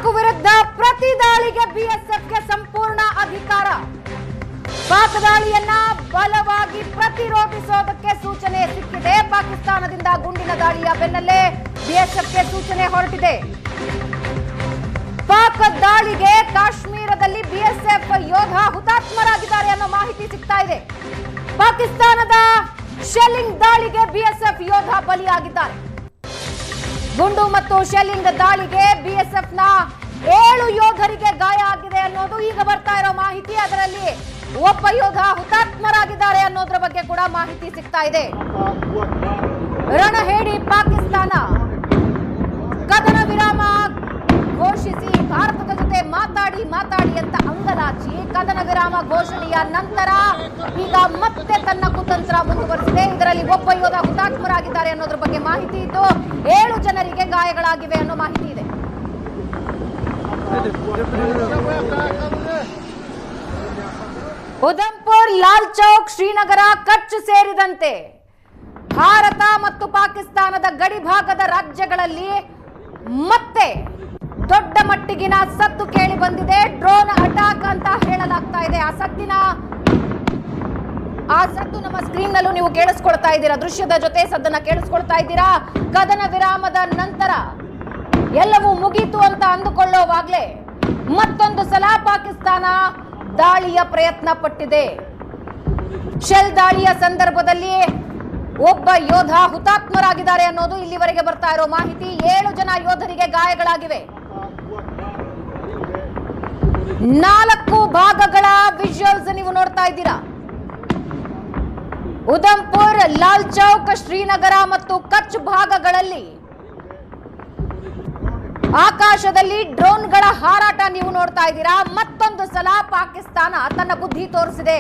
ಪಾಕ್ ವಿರುದ್ಧ ಪ್ರತಿ ದಾಳಿಗೆ ಬಿಎಸ್ಎಫ್ಗೆ ಸಂಪೂರ್ಣ ಅಧಿಕಾರ. ಪಾಕ್ ದಾಳಿಯನ್ನ ಬಲವಾಗಿ ಪ್ರತಿರೋಧಿಸೋದಕ್ಕೆ ಸೂಚನೆ ಸಿಕ್ಕಿದೆ. ಪಾಕಿಸ್ತಾನದಿಂದ ಗುಂಡಿನ ದಾಳಿಯ ಬೆನ್ನಲ್ಲೇ ಬಿಎಸ್ಎಫ್ಗೆ ಸೂಚನೆ ಹೊರಟಿದೆ. ಪಾಕ್ ದಾಳಿಗೆ ಕಾಶ್ಮೀರದಲ್ಲಿ ಬಿಎಸ್ಎಫ್ ಯೋಧ ಹುತಾತ್ಮರಾಗಿದ್ದಾರೆ ಅನ್ನೋ ಮಾಹಿತಿ ಸಿಗ್ತಾ ಇದೆ. ಪಾಕಿಸ್ತಾನದ ಶೆಲ್ಲಿಂಗ್ ದಾಳಿಗೆ ಬಿಎಸ್ಎಫ್ ಯೋಧ ಬಲಿಯಾಗಿದ್ದಾರೆ. ಗುಂಡು ಮತ್ತು ಶೆಲ್ಲಿಂಗ್ ದಾಳಿಗೆ ಬಿಎಸ್ಎಫ್ನ 7 ಯೋಧರಿಗೆ ಗಾಯ ಆಗಿದೆ ಅನ್ನೋದು ಈಗ ಬರ್ತಾ ಇರೋ ಮಾಹಿತಿ. ಅದರಲ್ಲಿ ಒಬ್ಬ ಯೋಧ ಹುತಾತ್ಮರಾಗಿದ್ದಾರೆ ಅನ್ನೋದ್ರ ಬಗ್ಗೆ ಕೂಡ ಮಾಹಿತಿ ಸಿಗ್ತಾ ಇದೆ. ರಣಹೇಡಿ ಪಾಕಿಸ್ತಾನ ಕದನ ವಿರಾಮ ಘೋಷಿಸಿ ಭಾರತದ ಜೊತೆ ಮಾತಾಡಿ ಅಂತ ಅಂಗಲಾಚಿ ಕದನ ವಿರಾಮ ಘೋಷಣೆಯ ನಂತರ ಈಗ ಮತ್ತೆ ತನ್ನ ಕುತಂತ್ರ ಮುಂದುವರೆಸಿದೆ. ಇದರಲ್ಲಿ ಒಬ್ಬ ಯೋಧ ಹುತಾತ್ಮರಾಗಿದ್ದಾರೆ ಅನ್ನೋದ್ರ ಬಗ್ಗೆ ಮಾಹಿತಿ ಇದ್ದು 7 ಜನರಿಗೆ ಗಾಯಗಳಾಗಿವೆ ಅನ್ನೋ ಮಾಹಿತಿ ಇದೆ. ಉಧಂಪುರ್, ಲಾಲ್ ಚೌಕ್, ಶ್ರೀನಗರ, ಕಚ್ ಸೇರಿದಂತೆ ಭಾರತ ಮತ್ತು ಪಾಕಿಸ್ತಾನದ ಗಡಿ ಭಾಗದ ರಾಜ್ಯಗಳಲ್ಲಿ ಮತ್ತೆ ದೊಡ್ಡ ಮಟ್ಟಿಗಿನ ಸದ್ದು ಕೇಳಿ ಬಂದಿದೆ. ಡ್ರೋನ್ ಅಟ್ಯಾಕ್ ಅಂತ ಹೇಳಲಾಗ್ತಾ ಇದೆ. ಆ ಸದ್ದು ನಮ್ಮ ಸ್ಕ್ರೀನ್ ನಲ್ಲೂ ನೀವು ಕೇಳಿಸ್ಕೊಳ್ತಾ ಇದ್ದೀರಾ. ದೃಶ್ಯದ ಜೊತೆ ಸದ್ದನ್ನ ಕೇಳಿಸ್ಕೊಳ್ತಾ ಇದ್ದೀರಾ. ಕದನ ವಿರಾಮದ ನಂತರ ಎಲ್ಲವೂ ಮುಗೀತು ಅಂತ ಅಂದುಕೊಳ್ಳೋವಾಗ್ಲೇ ಮತ್ತೊಂದು ಸಲ ಪಾಕಿಸ್ತಾನ ದಾಳಿಯ ಪ್ರಯತ್ನ ಪಟ್ಟಿದೆ. ಶೆಲ್ ದಾಳಿಯ ಸಂದರ್ಭದಲ್ಲಿ ಒಬ್ಬ ಯೋಧ ಹುತಾತ್ಮರಾಗಿದ್ದಾರೆ ಅನ್ನೋದು ಇಲ್ಲಿವರೆಗೆ ಬರ್ತಾ ಇರೋ ಮಾಹಿತಿ. 7 ಜನ ಯೋಧರಿಗೆ ಗಾಯಗಳಾಗಿವೆ. 4 ಭಾಗಗಳ ವಿಜುವಲ್ಸ್ ನೀವು ನೋಡ್ತಾ ಇದ್ದೀರಾ. ಉಧಂಪುರ್, ಲಾಲ್ ಚೌಕ್, ಶ್ರೀನಗರ ಮತ್ತು ಕಚ್ ಭಾಗಗಳಲ್ಲಿ ಆಕಾಶದಲ್ಲಿ ಡ್ರೋನ್ಗಳ ಹಾರಾಟ ನೀವು ನೋಡ್ತಾ ಇದ್ದೀರಾ. ಮತ್ತೊಂದು ಸಲ ಪಾಕಿಸ್ತಾನ ತನ್ನ ಬುದ್ಧಿ ತೋರಿಸಿದೆ.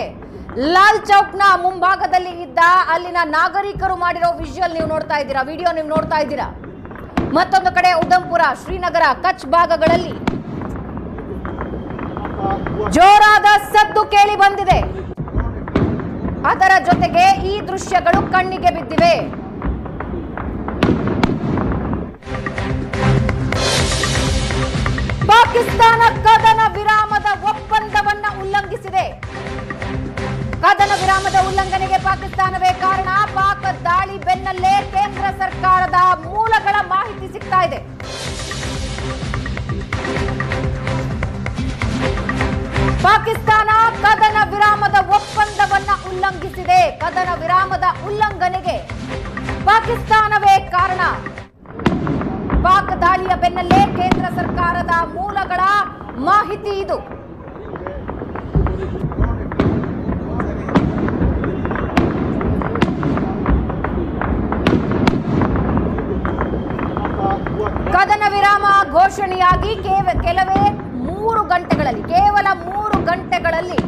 ಲಾಲ್ ಚೌಕ್ನ ಮುಂಭಾಗದಲ್ಲಿ ಇದ್ದ ಅಲ್ಲಿನ ನಾಗರಿಕರು ಮಾಡಿರೋ ವಿಜುವಲ್ ನೀವು ನೋಡ್ತಾ ಇದ್ದೀರಾ, ವಿಡಿಯೋ ನೀವು ನೋಡ್ತಾ ಇದ್ದೀರಾ. ಮತ್ತೊಂದು ಕಡೆ ಉಧಂಪುರ, ಶ್ರೀನಗರ, ಕಚ್ ಭಾಗಗಳಲ್ಲಿ ಜೋರಾದ ಸದ್ದು ಕೇಳಿ ಬಂದಿದೆ. ಅದರ ಜೊತೆಗೆ ಈ ದೃಶ್ಯಗಳು ಕಣ್ಣಿಗೆ ಬಿದ್ದಿವೆ. ಪಾಕಿಸ್ತಾನ ಕದನ ವಿರಾಮದ ಒಪ್ಪಂದವನ್ನ ಉಲ್ಲಂಘಿಸಿದೆ. ಕದನ ವಿರಾಮದ ಉಲ್ಲಂಘನೆಗೆ ಪಾಕಿಸ್ತಾನವೇ ಕಾರಣ. ಪಾಕ್ ದಾಳಿ ಬೆನ್ನಲ್ಲೇ ಕೇಂದ್ರ ಸರ್ಕಾರದ ಮೂಲಗಳ ಮಾಹಿತಿ ಸಿಗ್ತಾ ಇದೆ. ಪಾಕಿಸ್ತಾನ ಕದನ ವಿರಾಮದ ಒಪ್ಪಂದವನ್ನ ಉಲ್ಲಂಘಿಸಿದೆ. ಕದನ ವಿರಾಮದ ಉಲ್ಲಂಘನೆಗೆ ಪಾಕಿಸ್ತಾನವೇ ಕಾರಣ. ಪಾಕ್ ದಾಳಿಯ ಬೆನ್ನಲ್ಲೇ ಕೇಂದ್ರ ಸರ್ಕಾರದ ಮೂಲಗಳ ಮಾಹಿತಿ ಇದು. ಕದನ ವಿರಾಮ ಘೋಷಣೆಯಾಗಿ ಕೇವಲ 3 ಗಂಟೆಗಳಲ್ಲಿ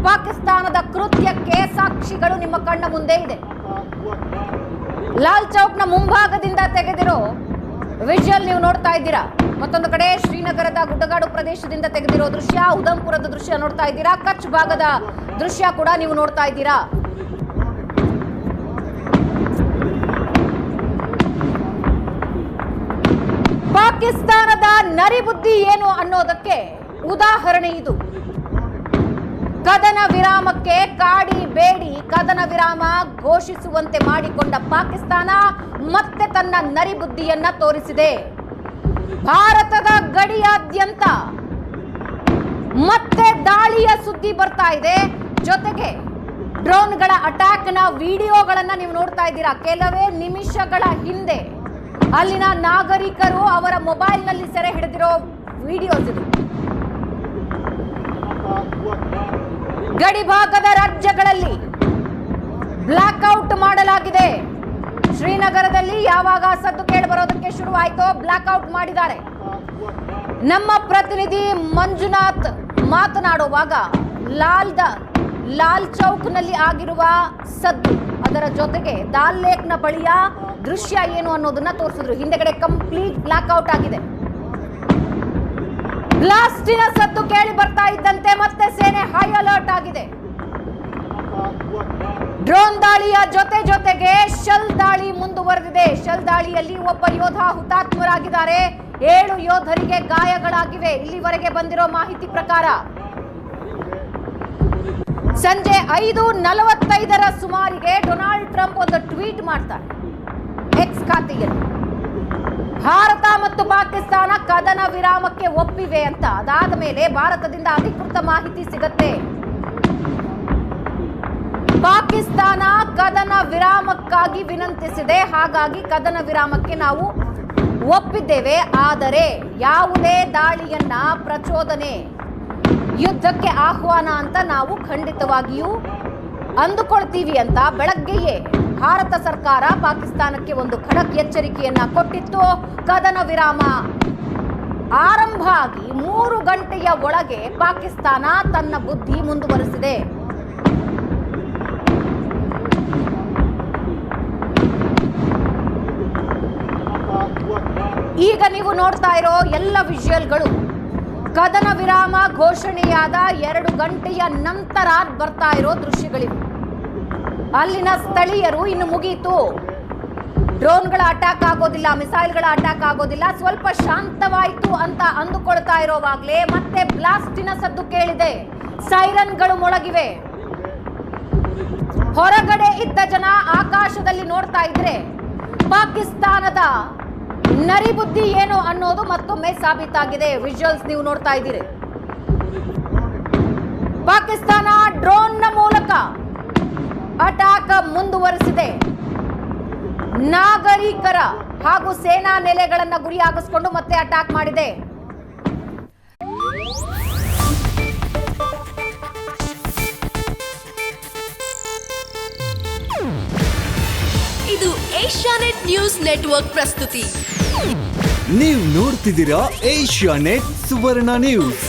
ಪಾಕಿಸ್ತಾನದ ಕೃತ್ಯಕ್ಕೆ ಸಾಕ್ಷಿಗಳು ನಿಮ್ಮ ಕಣ್ಣ ಮುಂದೆ ಇದೆ. ಲಾಲ್ ಚೌಕ್ನ ಮುಂಭಾಗದಿಂದ ತೆಗೆದಿರೋ ವಿಜುವಲ್ ನೀವು ನೋಡ್ತಾ ಇದ್ದೀರಾ. ಮತ್ತೊಂದು ಕಡೆ ಶ್ರೀನಗರದ ಗುಡ್ಡಗಾಡು ಪ್ರದೇಶದಿಂದ ತೆಗೆದಿರೋ ದೃಶ್ಯ, ಉಧಂಪುರದ ದೃಶ್ಯ ನೋಡ್ತಾ ಇದ್ದೀರಾ. ಕಚ್ ಭಾಗದ ದೃಶ್ಯ ಕೂಡ ನೀವು ನೋಡ್ತಾ ಇದ್ದೀರಾ. ಪಾಕಿಸ್ತಾನದ ನರಿಬುದ್ಧಿ ಏನು ಅನ್ನೋದಕ್ಕೆ ಉದಾಹರಣೆ ಇದು. ಕದನ ವಿರಾಮಕ್ಕೆ ಕಾಡಿ ಬೇಡಿ ಕದನ ವಿರಾಮ ಘೋಷಿಸುವಂತೆ ಮಾಡಿಕೊಂಡ ಪಾಕಿಸ್ತಾನ ಮತ್ತೆ ತನ್ನ ನರಿಬುದ್ಧಿಯನ್ನ ತೋರಿಸಿದೆ. ಭಾರತದ ಗಡಿಯಾದ್ಯಂತ ಮತ್ತೆ ದಾಳಿಯ ಸುದ್ದಿ ಬರ್ತಾ ಇದೆ. ಜೊತೆಗೆ ಡ್ರೋನ್ಗಳ ಅಟ್ಯಾಕ್ನ ವಿಡಿಯೋಗಳನ್ನ ನೀವು ನೋಡ್ತಾ ಇದ್ದೀರಾ. ಕೆಲವೇ ನಿಮಿಷಗಳ ಹಿಂದೆ ಅಲ್ಲಿನ ನಾಗರಿಕರು ಅವರ ಮೊಬೈಲ್ನಲ್ಲಿ ಸೆರೆ ಹಿಡಿದಿರೋ ವಿಡಿಯೋಸ್ ಇದು. ಗಡಿ ಭಾಗದ ರಾಜ್ಯಗಳಲ್ಲಿ ಬ್ಲಾಕ್ಔಟ್ ಮಾಡಲಾಗಿದೆ. ಶ್ರೀನಗರದಲ್ಲಿ ಯಾವಾಗ ಸದ್ದು ಕೇಳಿ ಬರೋದಕ್ಕೆ ಶುರುವಾಯಿತೋ ಬ್ಲಾಕ್ಔಟ್ ಮಾಡಿದ್ದಾರೆ. ನಮ್ಮ ಪ್ರತಿನಿಧಿ ಮಂಜುನಾಥ್ ಮಾತನಾಡುವಾಗ ಲಾಲ್ ಚೌಕ್ನಲ್ಲಿ ಆಗಿರುವ ಸದ್ದು, ಅದರ ಜೊತೆಗೆ ದಾಲ್ ಲೇಕ್ನ ಬಳಿಯ ದೃಶ್ಯ ಏನು ಅನ್ನೋದನ್ನ ತೋರಿಸಿದ್ರು. ಹಿಂದೆಗಡೆ ಕಂಪ್ಲೀಟ್ ಬ್ಲಾಕ್ಔಟ್ ಆಗಿದೆ. ಬ್ಲಾಸ್ಟಿನ ಸದ್ದು ಕೇಳಿ ಬರ್ತಾ ಇದ್ದಂತೆ ಮತ್ತೆ ಸೇನೆ ಹೈ ಅಲರ್ಟ್ ಆಗಿದೆ. ಡ್ರೋನ್ ದಾಳಿಯ ಜೊತೆಗೆ ಶೆಲ್ ದಾಳಿ ಮುಂದುವರೆದಿದೆ. ಶೆಲ್ ದಾಳಿಯಲ್ಲಿ ಒಬ್ಬ ಯೋಧ ಹುತಾತ್ಮರಾಗಿದ್ದಾರೆ. 7 ಯೋಧರಿಗೆ ಗಾಯಗಳಾಗಿವೆ ಇಲ್ಲಿವರೆಗೆ ಬಂದಿರೋ ಮಾಹಿತಿ ಪ್ರಕಾರ. ಸಂಜೆ 5:45 ಸುಮಾರಿಗೆ ಡೊನಾಲ್ಡ್ ಟ್ರಂಪ್ ಒಂದು ಟ್ವೀಟ್ ಮಾಡ್ತಾರೆ ಎಕ್ಸ್ ಖಾತೆಯಲ್ಲಿ. ಭಾರತ ಮತ್ತು ಪಾಕಿಸ್ತಾನ ಕದನ ವಿರಾಮಕ್ಕೆ ಒಪ್ಪಿವೆ ಅಂತ. ಅದಾದ ಮೇಲೆ ಭಾರತದಿಂದ ಅಧಿಕೃತ ಮಾಹಿತಿ ಸಿಗತ್ತೆ. ಪಾಕಿಸ್ತಾನ ಕದನ ವಿರಾಮಕ್ಕಾಗಿ ವಿನಂತಿಸಿದೆ, ಹಾಗಾಗಿ ಕದನ ವಿರಾಮಕ್ಕೆ ನಾವು ಒಪ್ಪಿದ್ದೇವೆ. ಆದರೆ ಯಾವುದೇ ದಾಳಿಯನ್ನ, ಪ್ರಚೋದನೆ, ಯುದ್ಧಕ್ಕೆ ಆಹ್ವಾನ ಅಂತ ನಾವು ಖಂಡಿತವಾಗಿಯೂ ಅಂದುಕೊಳ್ತೀವಿ ಅಂತ ಬೆಳಗ್ಗೆಯೇ ಭಾರತ ಸರ್ಕಾರ ಪಾಕಿಸ್ತಾನಕ್ಕೆ ಒಂದು ಖಡಕ್ ಎಚ್ಚರಿಕೆಯನ್ನ ಕೊಟ್ಟಿತ್ತು. ಕದನ ವಿರಾಮ ಆರಂಭ ಆಗಿ 3 ಗಂಟೆಯ ಒಳಗೆ ಪಾಕಿಸ್ತಾನ ತನ್ನ ಬುದ್ಧಿ ಮುಂದುವರೆಸಿದೆ. ಈಗ ನೀವು ನೋಡ್ತಾ ಇರೋ ಎಲ್ಲ ವಿಜುವಲ್ಗಳು ಕದನ ವಿರಾಮ ಘೋಷಣೆಯಾದ 2 ಗಂಟೆಯ ನಂತರ ಬರ್ತಾ ಇರೋ ದೃಶ್ಯಗಳಿವೆ. ಅಲ್ಲಿನ ಸ್ಥಳೀಯರು ಇನ್ನು ಮುಗೀತು, ಡ್ರೋನ್ಗಳ ಅಟ್ಯಾಕ್ ಆಗೋದಿಲ್ಲ, ಮಿಸೈಲ್ಗಳ ಅಟ್ಯಾಕ್ ಆಗೋದಿಲ್ಲ, ಸ್ವಲ್ಪ ಶಾಂತವಾಯಿತು ಅಂತ ಅಂದುಕೊಳ್ತಾ ಇರೋವಾಗ್ಲೇ ಮತ್ತೆ ಬ್ಲಾಸ್ಟಿನ ಸದ್ದು ಕೇಳಿದೆ, ಸೈರನ್ಗಳು ಮೊಳಗಿವೆ. ಹೊರಗಡೆ ಇದ್ದ ಜನ ಆಕಾಶದಲ್ಲಿ ನೋಡ್ತಾ ಇದ್ರೆ ಪಾಕಿಸ್ತಾನದ ನರಿಬುದ್ಧಿ ಏನು ಅನ್ನೋದು ಮತ್ತೊಮ್ಮೆ ಸಾಬೀತಾಗಿದೆ. ವಿಜುವಲ್ಸ್ ನೀವು ನೋಡ್ತಾ ಇದ್ದೀರಿ. ಪಾಕಿಸ್ತಾನ ಡ್ರೋನ್ನ ಮೂಲಕ ಅಟ್ಯಾಕ್ ಮುಂದುವರೆಸಿದೆ. ನಾಗರಿಕರ ಹಾಗೂ ಸೇನಾ ನೆಲೆಗಳನ್ನು ಗುರಿಯಾಗಿಸಿಕೊಂಡು ಮತ್ತೆ ಅಟ್ಯಾಕ್ ಮಾಡಿದೆ. ಇದು ಏಷ್ಯಾನೆಟ್ ನ್ಯೂಸ್ ನೆಟ್ವರ್ಕ್ ಪ್ರಸ್ತುತಿ. ನೀವು ನೋಡ್ತಿದ್ದೀರಾ ಏಷ್ಯಾನೆಟ್ ಸುವರ್ಣ ನ್ಯೂಸ್.